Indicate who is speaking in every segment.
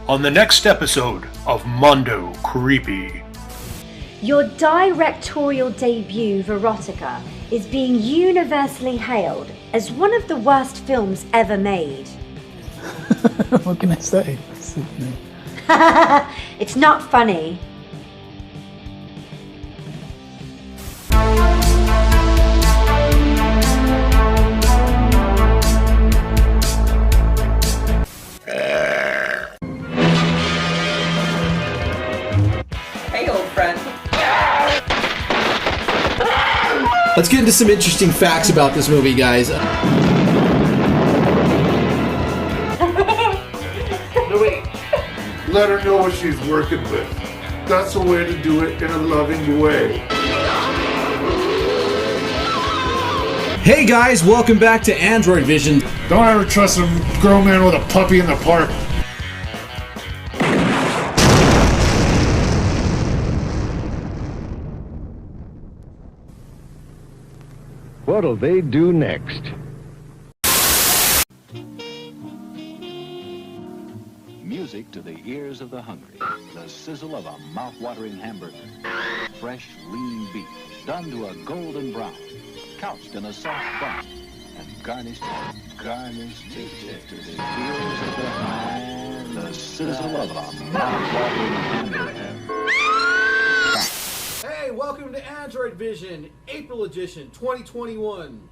Speaker 1: on the next episode of Mondo Creepy.
Speaker 2: Your directorial debut, Verotica, is being universally hailed as one of the worst films ever made.
Speaker 3: What can I say?
Speaker 2: It's not funny.
Speaker 4: Hey, old friend.
Speaker 5: Let's get into some interesting facts about this movie, guys.
Speaker 6: Let her know what she's working with. That's the way to do it in a loving way.
Speaker 5: Hey guys, welcome back to AndroidVision.
Speaker 6: Don't ever trust a grown man with a puppy in the park.
Speaker 7: What'll they do next?
Speaker 8: Music to the ears of the hungry. The sizzle of a mouth-watering hamburger. Fresh, lean beef, done to a golden brown. Couched in a soft bun. And garnished to the ears of the hungry. The sizzle of a mouth-watering hamburger.
Speaker 5: Hey, welcome to AndroidVision, April edition, 2021.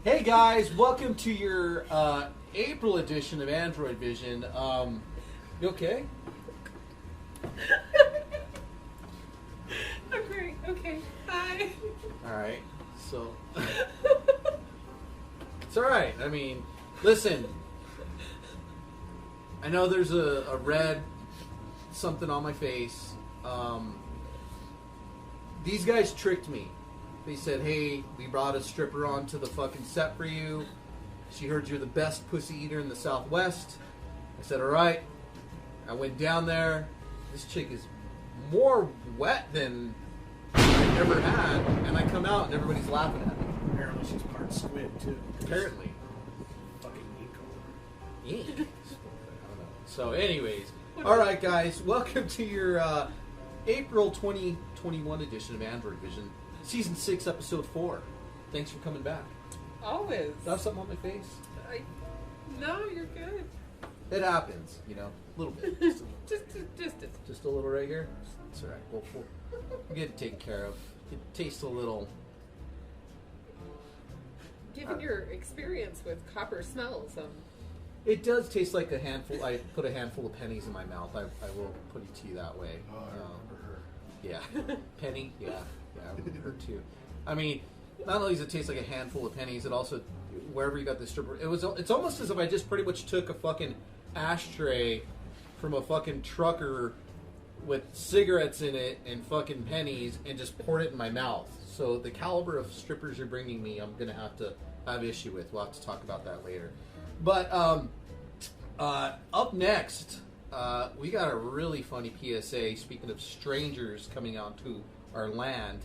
Speaker 5: Hey guys, welcome to your April edition of AndroidVision. You okay?
Speaker 4: Okay. Hi.
Speaker 5: Alright, so... It's alright, I mean, listen. I know there's a red something on my face. These guys tricked me. They said, hey, we brought a stripper onto the fucking set for you. She heard you're the best pussy eater in the Southwest. I said, alright. I went down there. This chick is more wet than I've ever had. And I come out and everybody's laughing at me.
Speaker 3: Apparently she's part squid, too.
Speaker 5: Apparently.
Speaker 3: Fucking Nico.
Speaker 5: Yeah. I don't know. So anyways. Alright guys, welcome to your April 2021 edition of AndroidVision. Season 6, Episode 4. Thanks for coming back.
Speaker 4: Always.
Speaker 5: Do I have something on my face?
Speaker 4: No, you're good.
Speaker 5: It happens, you know, a little bit. Just a little right here? It's alright. We'll get it taken care of. It tastes a little...
Speaker 4: Given your experience with copper smells,
Speaker 5: It does taste like a handful. I put a handful of pennies in my mouth. I will put it to you that way.
Speaker 6: Oh, I remember her.
Speaker 5: Yeah. Penny? Yeah. Yeah, I remember her too. I mean, not only does it taste like a handful of pennies, it also, wherever you got this stripper, it's almost as if I just pretty much took a fucking ashtray from a fucking trucker with cigarettes in it and fucking pennies and just poured it in my mouth. So the caliber of strippers you're bringing me, I'm going to have issue with. We'll have to talk about that later. But up next, we got a really funny PSA. Speaking of strangers coming onto our land,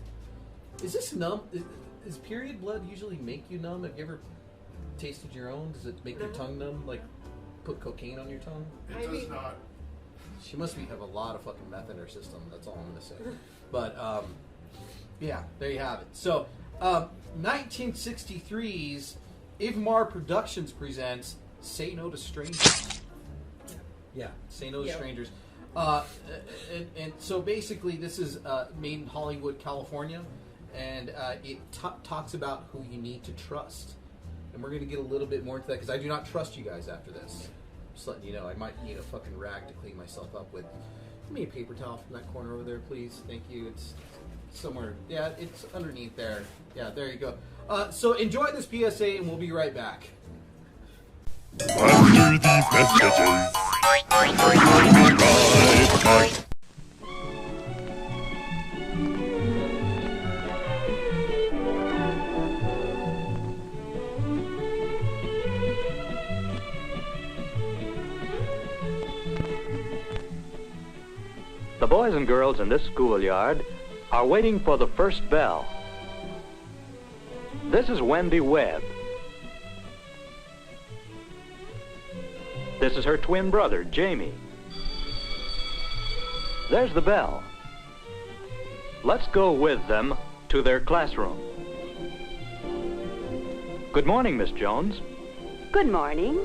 Speaker 5: is this numb? Is period blood usually make you numb? Have you ever tasted your own? Does it make your tongue numb? Like put cocaine on your tongue?
Speaker 6: It does not.
Speaker 5: She must have a lot of fucking meth in her system. That's all I'm gonna say. But yeah, there you have it. So 1963's Ivmar Productions presents Say No to Strangers. Yeah, Say No to Strangers. And so basically this is made in Hollywood, California, and it talks about who you need to trust. And we're going to get a little bit more into that because I do not trust you guys after this. Just letting you know, I might need a fucking rag to clean myself up with. Give me a paper towel from that corner over there, please. Thank you. It's somewhere. Yeah, it's underneath there. Yeah, there you go. So enjoy this PSA, and we'll be right back.
Speaker 6: After these messages, we'll be right back.
Speaker 7: The boys and girls in this schoolyard are waiting for the first bell. This is Wendy Webb. This is her twin brother, Jamie. There's the bell. Let's go with them to their classroom. Good morning, Miss Jones.
Speaker 9: Good morning.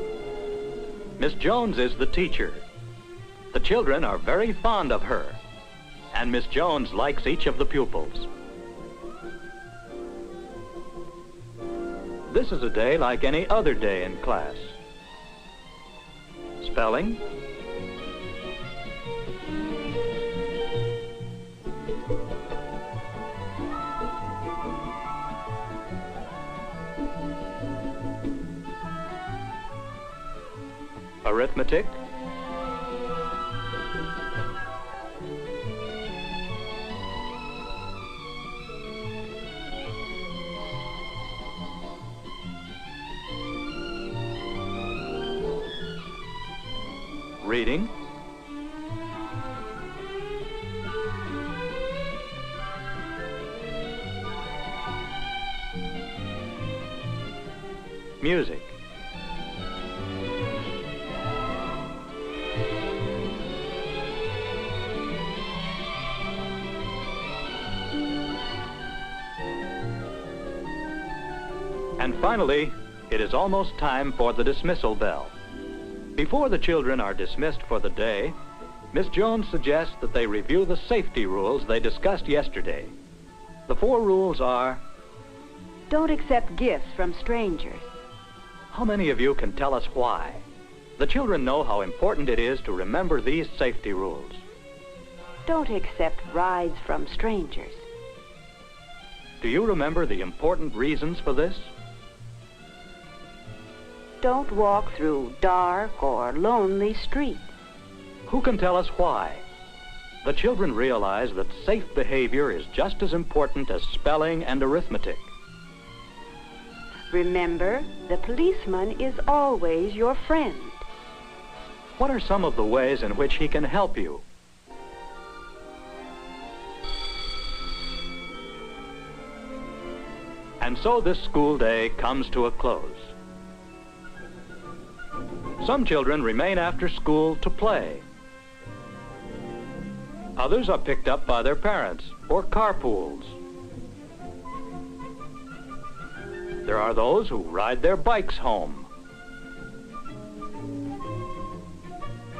Speaker 7: Miss Jones is the teacher. The children are very fond of her, and Miss Jones likes each of the pupils. This is a day like any other day in class. Spelling, arithmetic, reading, music, and finally, it is almost time for the dismissal bell. Before the children are dismissed for the day, Miss Jones suggests that they review the safety rules they discussed yesterday. The 4 rules are:
Speaker 9: Don't accept gifts from strangers.
Speaker 7: how many of you can tell us why? The children know how important it is to remember these safety rules.
Speaker 9: Don't accept rides from strangers.
Speaker 7: Do you remember the important reasons for this?
Speaker 9: Don't walk through dark or lonely streets.
Speaker 7: Who can tell us why? The children realize that safe behavior is just as important as spelling and arithmetic.
Speaker 9: Remember, the policeman is always your friend.
Speaker 7: What are some of the ways in which he can help you? And so this school day comes to a close. Some children remain after school to play. Others are picked up by their parents or carpools. There are those who ride their bikes home.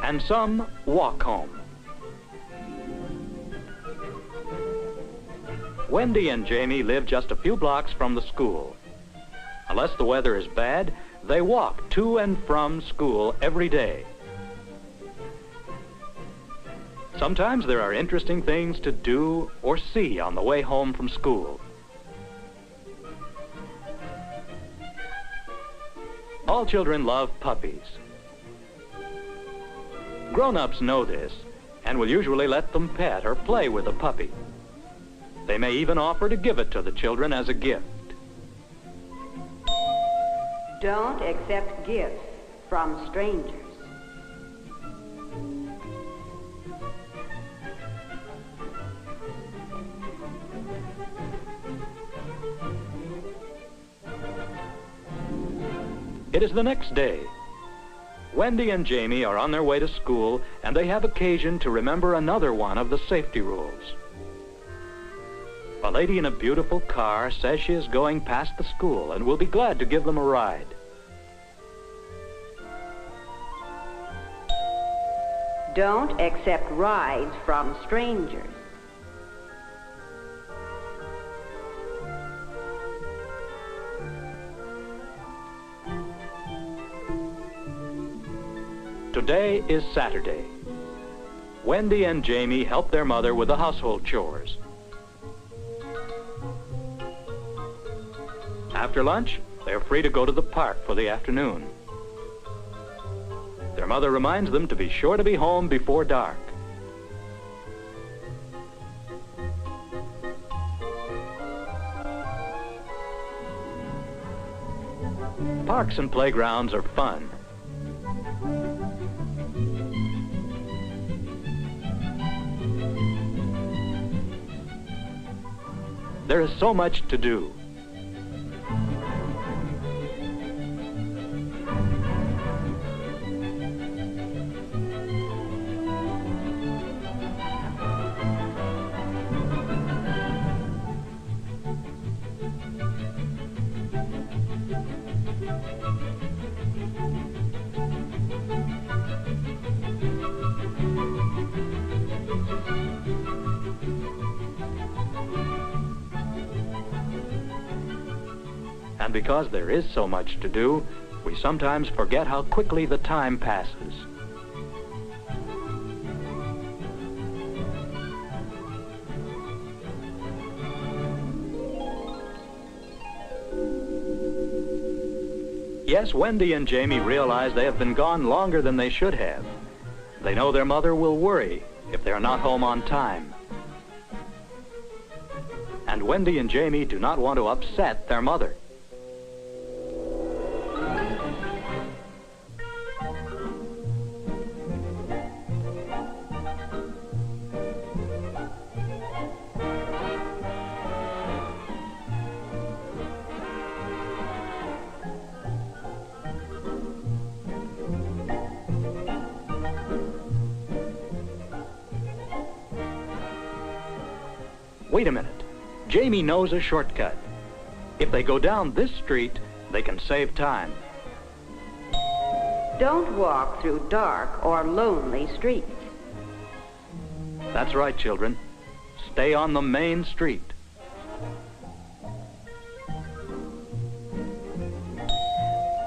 Speaker 7: And some walk home. Wendy and Jamie live just a few blocks from the school. Unless the weather is bad, they walk to and from school every day. Sometimes there are interesting things to do or see on the way home from school. All children love puppies. Grown-ups know this and will usually let them pet or play with a puppy. They may even offer to give it to the children as a gift.
Speaker 9: Don't accept gifts from strangers.
Speaker 7: It is the next day. Wendy and Jamie are on their way to school, and they have occasion to remember another one of the safety rules. A lady in a beautiful car says she is going past the school and will be glad to give them a ride.
Speaker 9: Don't accept rides from strangers.
Speaker 7: Today is Saturday. Wendy and Jamie help their mother with the household chores. After lunch, they're free to go to the park for the afternoon. Their mother reminds them to be sure to be home before dark. Parks and playgrounds are fun. There is so much to do. And because there is so much to do, we sometimes forget how quickly the time passes. Yes, Wendy and Jamie realize they have been gone longer than they should have. They know their mother will worry if they're not home on time. And Wendy and Jamie do not want to upset their mother. Wait a minute. Jamie knows a shortcut. If they go down this street, they can save time.
Speaker 9: Don't walk through dark or lonely streets.
Speaker 7: That's right, children. Stay on the main street.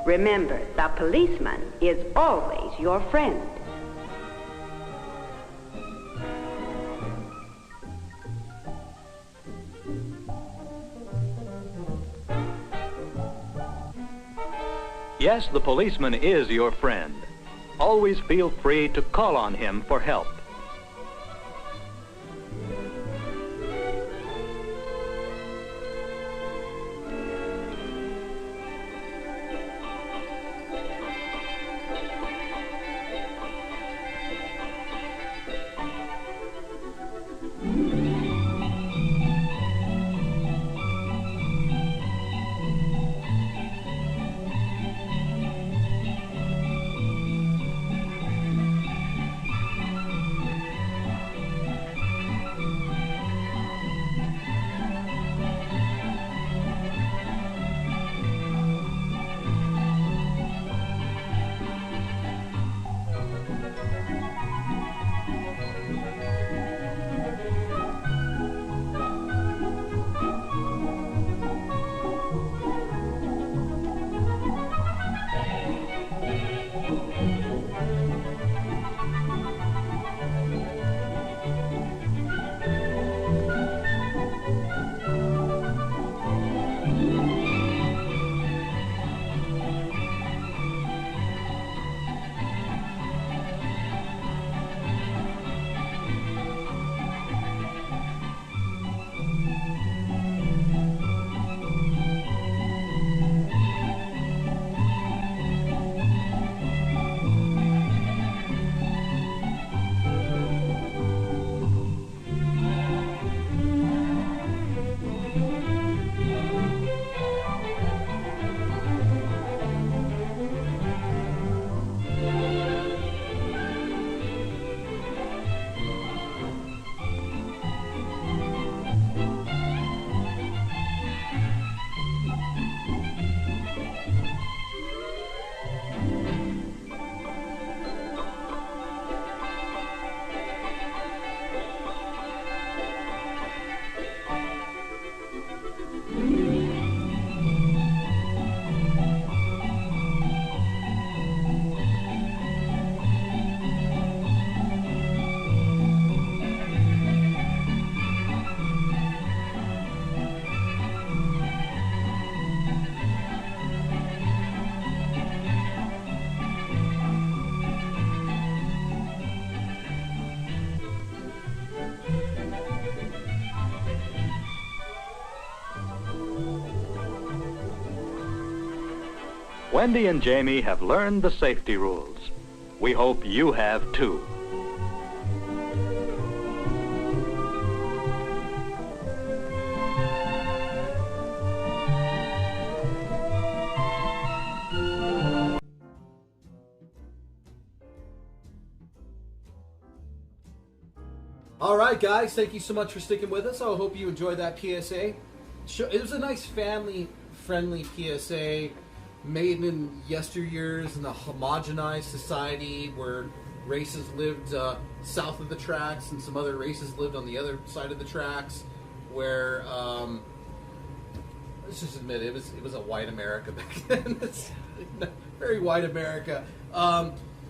Speaker 9: Remember, the policeman is always your friend.
Speaker 7: Yes, the policeman is your friend. Always feel free to call on him for help. Wendy and Jamie have learned the safety rules. We hope you have too.
Speaker 5: All right, guys, thank you so much for sticking with us. I hope you enjoyed that PSA. It was a nice family-friendly PSA made in yesteryears in a homogenized society where races lived south of the tracks and some other races lived on the other side of the tracks, where let's just admit it was a white America back then. It's very white America.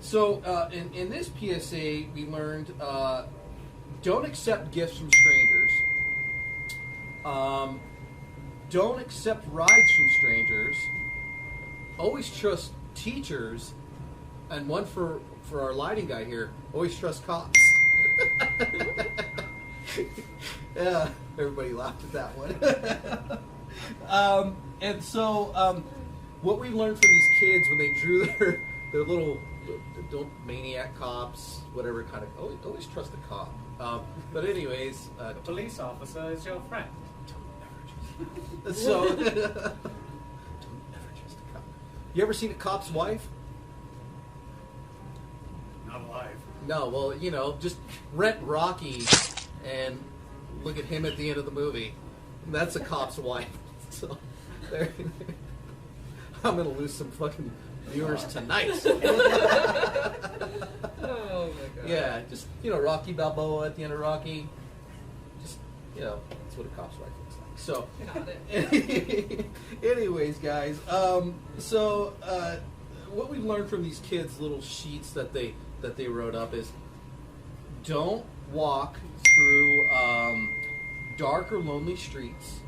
Speaker 5: So in this PSA, we learned don't accept gifts from strangers. Don't accept rides from strangers. Always trust teachers, and one for our lighting guy here. Always trust cops. Yeah, everybody laughed at that one. And so, what we learned from these kids when they drew their little don't maniac cops, whatever kind of always trust a cop. But anyways,
Speaker 3: The police officer is your friend.
Speaker 5: so don't ever trust a cop. You ever seen a cop's wife?
Speaker 3: Not alive.
Speaker 5: No. Well, just rent Rocky and look at him at the end of the movie. That's a cop's wife. So there. I'm gonna lose some fucking viewers tonight.
Speaker 4: Oh my god.
Speaker 5: Yeah, just Rocky Balboa at the end of Rocky. Just that's what a cop's wife looks like. So,
Speaker 4: Got it.
Speaker 5: anyways, guys. What we've learned from these kids' little sheets that they wrote up is don't walk through dark or lonely streets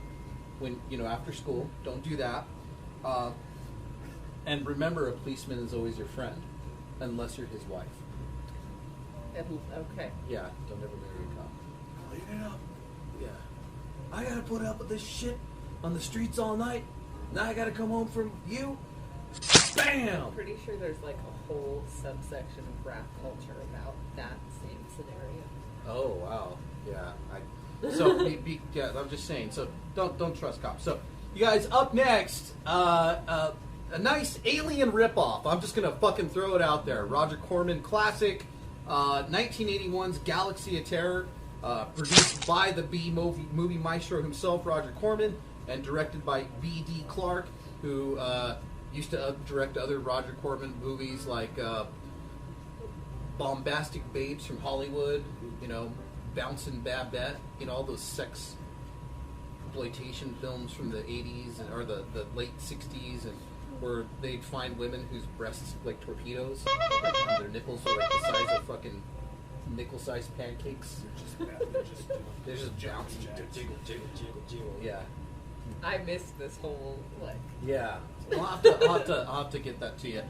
Speaker 5: when after school. Don't do that. And remember, a policeman is always your friend, unless you're his wife.
Speaker 4: Okay.
Speaker 5: Yeah, don't ever marry a cop.
Speaker 3: Clean it up.
Speaker 5: Yeah. I gotta put up with this shit on the streets all night. Now I gotta come home from you. Bam!
Speaker 4: I'm pretty sure there's like a whole subsection of rap culture about that same scenario.
Speaker 5: Oh wow. Yeah. Yeah, I'm just saying. So don't trust cops. So you guys, up next, a nice alien ripoff. I'm just gonna fucking throw it out there. Roger Corman classic, 1981's Galaxy of Terror, produced by the B movie maestro himself, Roger Corman, and directed by V.D. Clark, who used to direct other Roger Corman movies like Bombastic Babes from Hollywood, Bouncin' Babette, all those sex exploitation films from the 80s or the late 60s, and where they'd find women whose breasts look like torpedoes and their nipples were like the size of fucking nickel-sized pancakes. They're just bouncing. Jiggle. Yeah.
Speaker 4: I missed this whole
Speaker 5: Yeah. Well, I'll have to get that to you.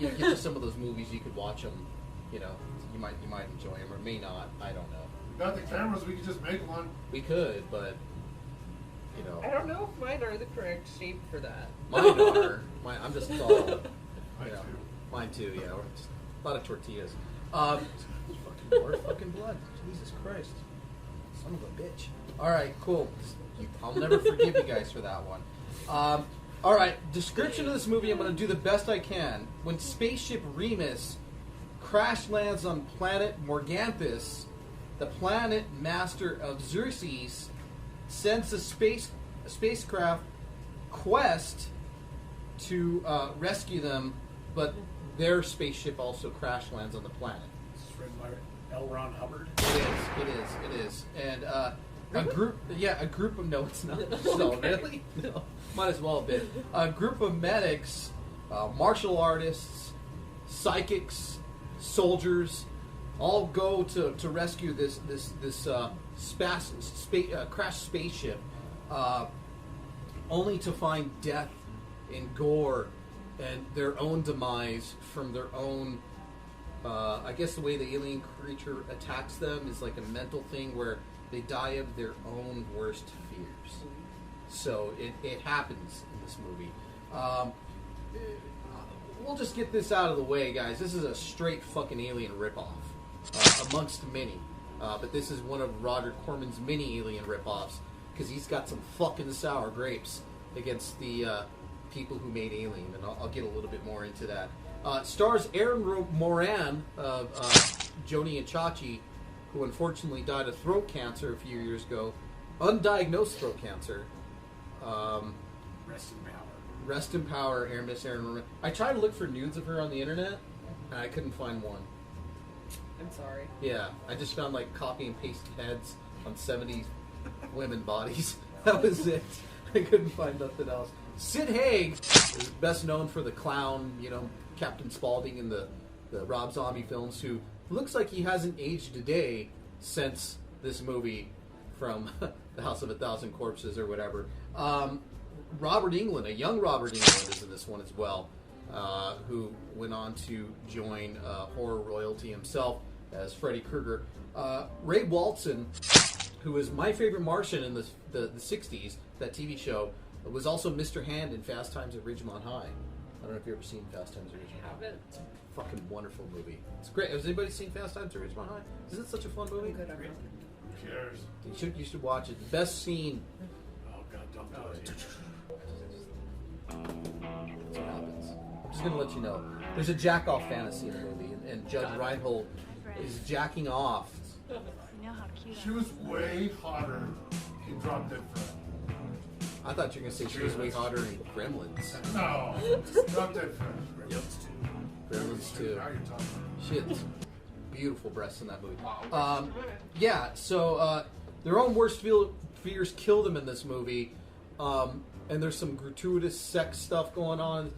Speaker 5: Get to some of those movies, you could watch them. You might enjoy them or may not. I don't know.
Speaker 6: We got the cameras, we could just make one.
Speaker 5: We could, but
Speaker 4: I don't know if mine are the correct shape for that.
Speaker 5: mine are. I'm just all.
Speaker 6: Mine too.
Speaker 5: Mine too. Yeah. Or just a lot of tortillas. Fucking more fucking blood. Jesus Christ. Son of a bitch. All right. Cool. I'll never forgive you guys for that one. All right. Description of this movie. I'm going to do the best I can. When spaceship Remus crash lands on planet Morganthus, the planet master of Xerxes sends a spacecraft Quest to rescue them, but their spaceship also crash lands on the planet.
Speaker 3: This is written by L. Ron Hubbard.
Speaker 5: It is. And a group of, no, it's not. No, really? No. Might as well have been. A group of medics, martial artists, psychics, soldiers, all go to rescue this crashed spaceship, only to find death and gore and their own demise from their own. I guess the way the alien creature attacks them is like a mental thing where they die of their own worst fears. So it happens in this movie. we'll just get this out of the way, guys. This is a straight fucking Alien ripoff, amongst many. But this is one of Roger Corman's many Alien ripoffs, because he's got some fucking sour grapes against the people who made Alien, and I'll get a little bit more into that. Stars Aaron Moran of Joni and Chachi, who unfortunately died of throat cancer a few years ago, undiagnosed throat cancer.
Speaker 3: Rest in power.
Speaker 5: Rest in power, Miss Aaron Moran. I tried to look for nudes of her on the internet, and I couldn't find one.
Speaker 4: I'm sorry.
Speaker 5: Yeah, I just found like copy and paste heads on 70s women bodies. That was it. I couldn't find nothing else. Sid Haig is best known for the clown, Captain Spaulding in the Rob Zombie films, who looks like he hasn't aged a day since this movie from The House of a Thousand Corpses or whatever. Robert Englund, a young Robert Englund, is in this one as well, who went on to join horror royalty himself as Freddy Krueger. Ray Walton, who is my favorite Martian in the 60s, that TV show, was also Mr. Hand in Fast Times at Ridgemont High. I don't know if you've ever seen Fast Times at Ridgemont High.
Speaker 4: I haven't.
Speaker 5: It's a fucking wonderful movie. It's great. Has anybody seen Fast Times at Ridgemont High? Isn't it such a fun movie?
Speaker 4: Good, I'm not.
Speaker 6: Who cares?
Speaker 5: You should watch it. The best scene.
Speaker 3: Oh God, don't do it.
Speaker 5: That's what happens. I'm just going to let you know. There's a jack-off fantasy in the movie, and Judge Reinhold is jacking off.
Speaker 10: You know how cute
Speaker 6: She was way hotter in Drop Dead Fred.
Speaker 5: I thought you were going to say she was way hotter in Gremlins.
Speaker 6: No, Drop Dead Fred.
Speaker 5: Gremlins 2.
Speaker 6: Now you're talking.
Speaker 5: Shit. Beautiful breasts in that movie. So their own worst fears kill them in this movie. And there's some gratuitous sex stuff going on.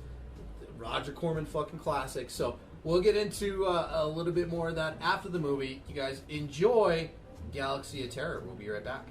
Speaker 5: Roger Corman fucking classic. So we'll get into a little bit more of that after the movie. You guys enjoy Galaxy of Terror. We'll be right back.